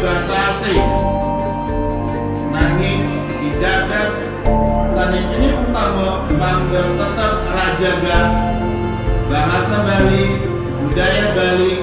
bahasa asing. Nanging didadak saning ini utama mangga tetap rajaga bahasa Bali, budaya Bali